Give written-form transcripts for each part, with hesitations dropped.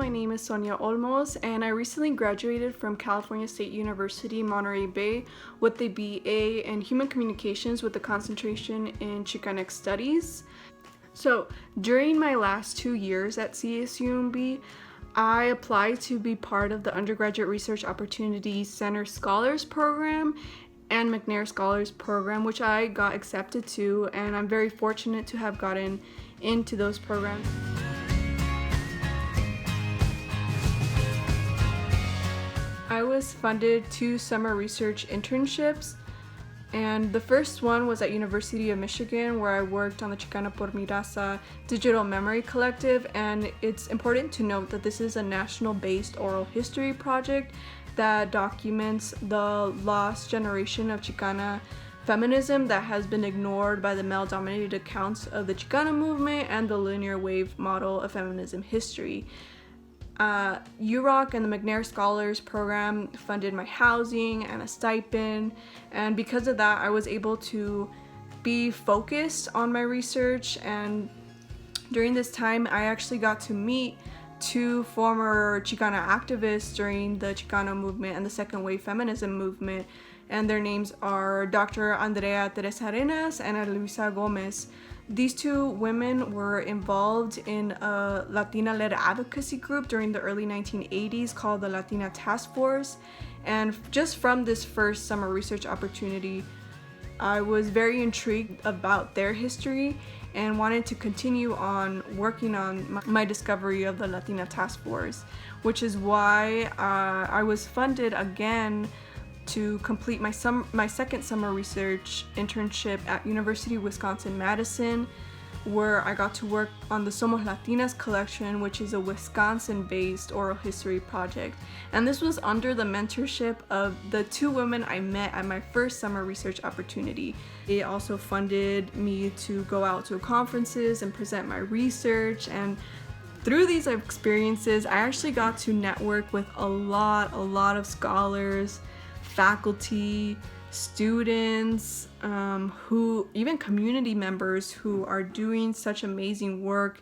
my name is Sonia Olmos, and I recently graduated from California State University, Monterey Bay, with a BA in Human Communications with a concentration in Chicano Studies. So, during my last 2 years at CSUMB, I applied to be part of the Undergraduate Research Opportunities Center Scholars Program and McNair Scholars Program, which I got accepted to, and I'm very fortunate to have gotten into those programs. I was funded 2 summer research internships, and the first one was at University of Michigan, where I worked on the Chicana por Mi Raza Digital Memory Collective. And it's important to note that this is a national-based oral history project that documents the lost generation of Chicana feminism that has been ignored by the male-dominated accounts of the Chicana movement and the linear wave model of feminism history. UROC and the McNair Scholars Program funded my housing and a stipend, and because of that I was able to be focused on my research. And during this time I actually got to meet 2 former Chicana activists during the Chicano movement and the second wave feminism movement, and their names are Dr. Andrea Teresa Arenas and Luisa Gomez. These 2 women were involved in a Latina-led advocacy group during the early 1980s called the Latina Task Force. And just from this first summer research opportunity, I was very intrigued about their history and wanted to continue on working on my discovery of the Latina Task Force, which is why I was funded again to complete my second summer research internship at University of Wisconsin-Madison, where I got to work on the Somos Latinas collection, which is a Wisconsin-based oral history project. And this was under the mentorship of the 2 women I met at my first summer research opportunity. They also funded me to go out to conferences and present my research, and through these experiences I actually got to network with a lot of scholars, faculty, students, even community members who are doing such amazing work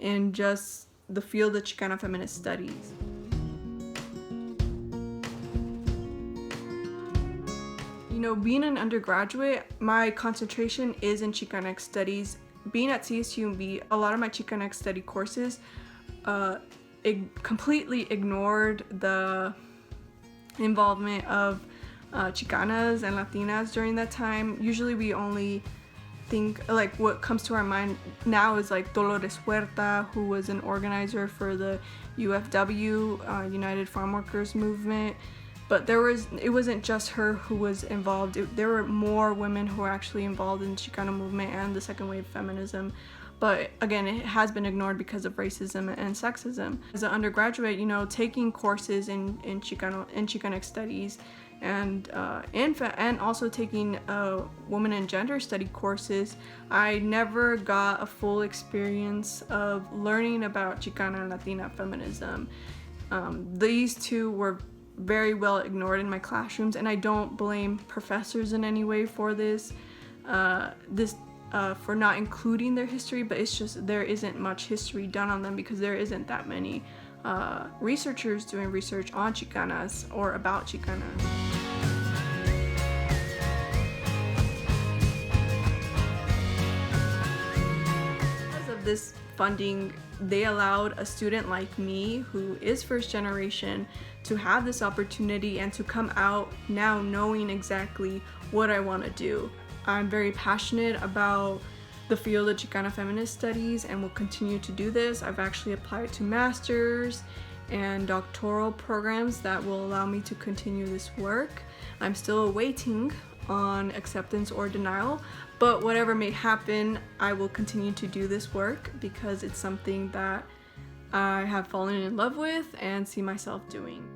in just the field of Chicana feminist studies. You know, being an undergraduate, my concentration is in Chicana studies. Being at CSUMB, a lot of my Chicana study courses completely ignored the involvement of Chicanas and Latinas during that time. Usually we only think, like, what comes to our mind now is like Dolores Huerta, who was an organizer for the UFW, United Farm Workers Movement. But it wasn't just her who was involved. There were more women who were actually involved in the Chicano movement and the second wave feminism. But again, it has been ignored because of racism and sexism. As an undergraduate, you know, taking courses in Chicanic studies and also taking women and gender study courses, I never got a full experience of learning about Chicana and Latina feminism. These 2 were very well ignored in my classrooms, and I don't blame professors in any way for this. For not including their history, but it's just there isn't much history done on them because there isn't that many researchers doing research on Chicanas or about Chicanas. Because of this funding, they allowed a student like me, who is first generation, to have this opportunity and to come out now knowing exactly what I want to do. I'm very passionate about the field of Chicana feminist studies and will continue to do this. I've actually applied to master's and doctoral programs that will allow me to continue this work. I'm still waiting on acceptance or denial, but whatever may happen, I will continue to do this work because it's something that I have fallen in love with and see myself doing.